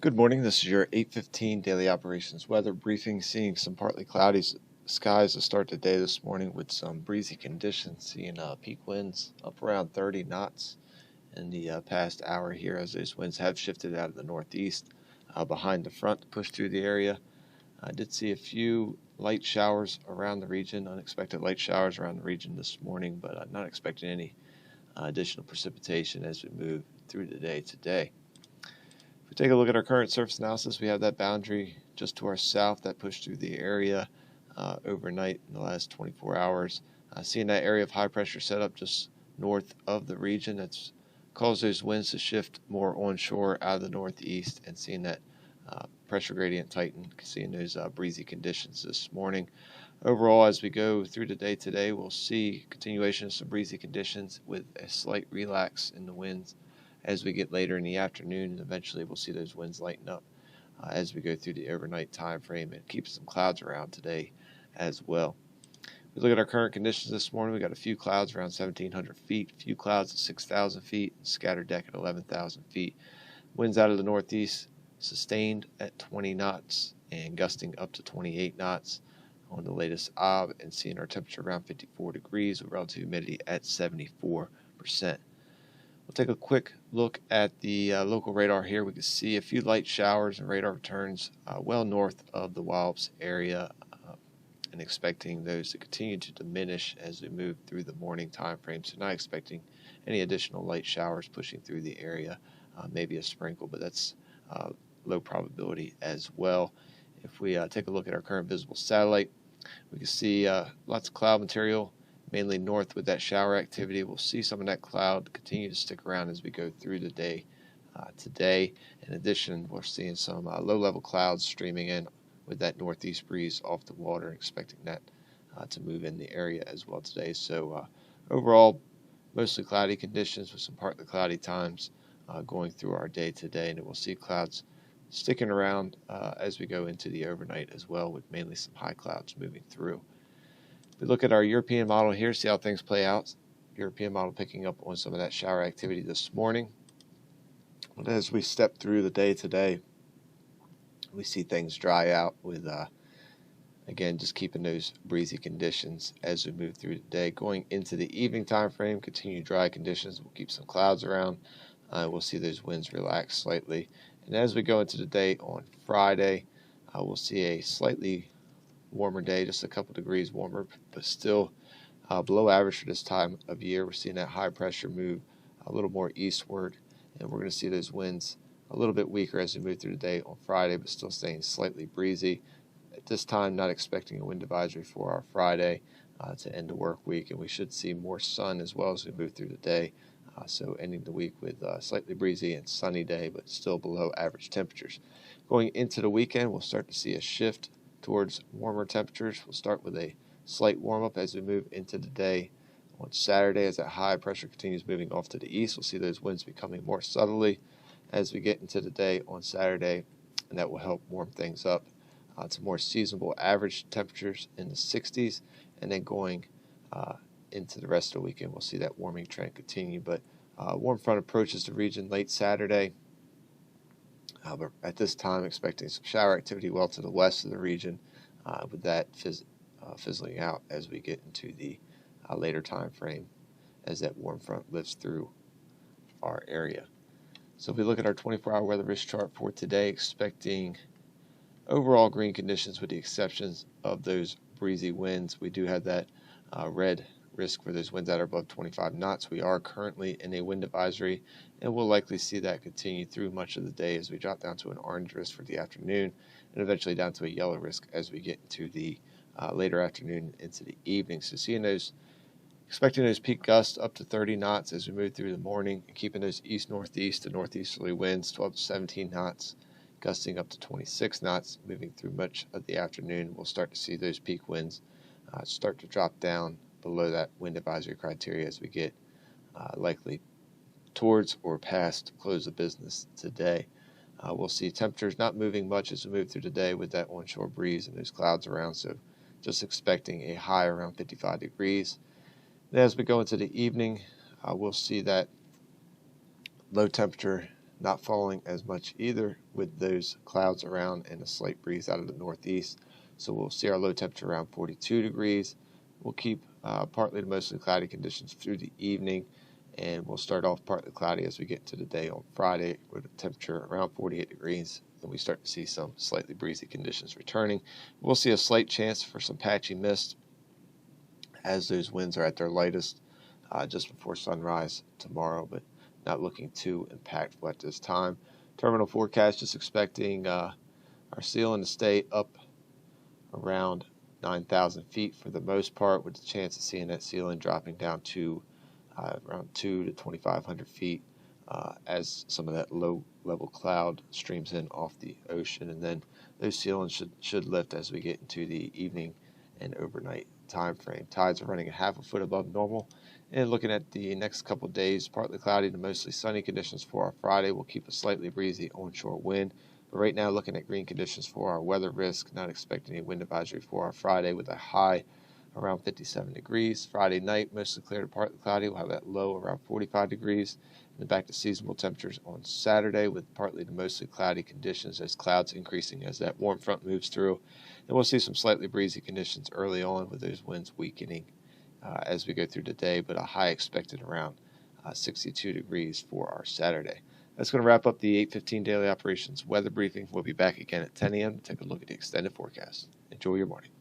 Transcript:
Good morning. This is your 8:15 daily operations weather briefing. Seeing some partly cloudy skies to start the day this morning with some breezy conditions. Seeing peak winds up around 30 knots in the past hour here, as those winds have shifted out of the northeast behind the front to push through the area. I did see a few light showers around the region, unexpected light showers around the region this morning, but I'm not expecting any additional precipitation as we move through the day today. If we take a look at our current surface analysis, we have that boundary just to our south that pushed through the area overnight in the last 24 hours. Seeing that area of high pressure set up just north of the region, that's caused those winds to shift more onshore out of the northeast, and seeing that pressure gradient tighten, seeing those breezy conditions this morning. Overall, as we go through the day today, we'll see continuation of some breezy conditions with a slight relax in the winds as we get later in the afternoon, and eventually we'll see those winds lighten up as we go through the overnight time frame, and keep some clouds around today as well. If we look at our current conditions this morning, we got a few clouds around 1,700 feet, a few clouds at 6,000 feet, and scattered deck at 11,000 feet. Winds out of the northeast sustained at 20 knots and gusting up to 28 knots on the latest OB, and seeing our temperature around 54 degrees with relative humidity at 74%. We'll take a quick look at the local radar here. We can see a few light showers and radar returns well north of the Wallops area, and expecting those to continue to diminish as we move through the morning time frame. So not expecting any additional light showers pushing through the area, maybe a sprinkle, but that's low probability as well. If we take a look at our current visible satellite, we can see lots of cloud material, mainly north with that shower activity. We'll see some of that cloud continue to stick around as we go through the day today. In addition, we're seeing some low-level clouds streaming in with that northeast breeze off the water, expecting that to move in the area as well today. So overall, mostly cloudy conditions with some partly cloudy times going through our day today, and we'll see clouds sticking around as we go into the overnight as well, with mainly some high clouds moving through. We look at our European model here, see how things play out. European model picking up on some of that shower activity this morning. But as we step through the day today, we see things dry out with, again, just keeping those breezy conditions as we move through the day. Going into the evening time frame, continue dry conditions. We'll keep some clouds around. We'll see those winds relax slightly. And as we go into the day on Friday, we'll see a slightly warmer day, just a couple degrees warmer, but still below average for this time of year. We're seeing that high pressure move a little more eastward, and we're going to see those winds a little bit weaker as we move through the day on Friday, but still staying slightly breezy. At this time, not expecting a wind advisory for our Friday to end the work week, and we should see more sun as well as we move through the day. So ending the week with a slightly breezy and sunny day, but still below average temperatures. Going into the weekend, we'll start to see a shift towards warmer temperatures. We'll start with a slight warm-up as we move into the day on Saturday. As that high pressure continues moving off to the east, we'll see those winds becoming more southerly as we get into the day on Saturday, and that will help warm things up to more seasonable average temperatures in the 60s. And then going into the rest of the weekend, we'll see that warming trend continue. But warm front approaches the region late Saturday. But at this time, expecting some shower activity well to the west of the region, with that fizzling out as we get into the later time frame as that warm front lifts through our area. So if we look at our 24-hour weather risk chart for today, expecting overall green conditions with the exceptions of those breezy winds. We do have that red risk for those winds that are above 25 knots. We are currently in a wind advisory, and we'll likely see that continue through much of the day as we drop down to an orange risk for the afternoon, and eventually down to a yellow risk as we get into the later afternoon into the evening. So expecting those peak gusts up to 30 knots as we move through the morning, and keeping those east-northeast to northeasterly winds 12 to 17 knots, gusting up to 26 knots, moving through much of the afternoon. We'll start to see those peak winds start to drop down below that wind advisory criteria as we get likely towards or past close of business today. We'll see temperatures not moving much as we move through the day with that onshore breeze and those clouds around, so just expecting a high around 55 degrees. And as we go into the evening, we'll see that low temperature not falling as much either, with those clouds around and a slight breeze out of the northeast. So we'll see our low temperature around 42 degrees. We'll keep partly to mostly cloudy conditions through the evening, and we'll start off partly cloudy as we get into the day on Friday with a temperature around 48 degrees. Then we start to see some slightly breezy conditions returning. We'll see a slight chance for some patchy mist as those winds are at their lightest just before sunrise tomorrow, but not looking too impactful at this time. Terminal forecast just expecting our ceiling to stay up around 9,000 feet for the most part, with the chance of seeing that ceiling dropping down to around 2 to 2,500 feet as some of that low-level cloud streams in off the ocean, and then those ceilings should lift as we get into the evening and overnight time frame. Tides are running a half a foot above normal. And looking at the next couple of days, partly cloudy to mostly sunny conditions for our Friday. We'll keep a slightly breezy onshore wind. But right now, looking at green conditions for our weather risk, not expecting any wind advisory for our Friday with a high around 57 degrees. Friday night, mostly clear to partly cloudy. We'll have that low around 45 degrees. And then back to seasonable temperatures on Saturday with partly to mostly cloudy conditions as clouds increasing as that warm front moves through. And we'll see some slightly breezy conditions early on with those winds weakening as we go through the day, but a high expected around 62 degrees for our Saturday. That's going to wrap up the 8:15 daily operations weather briefing. We'll be back again at 10 a.m. to take a look at the extended forecast. Enjoy your morning.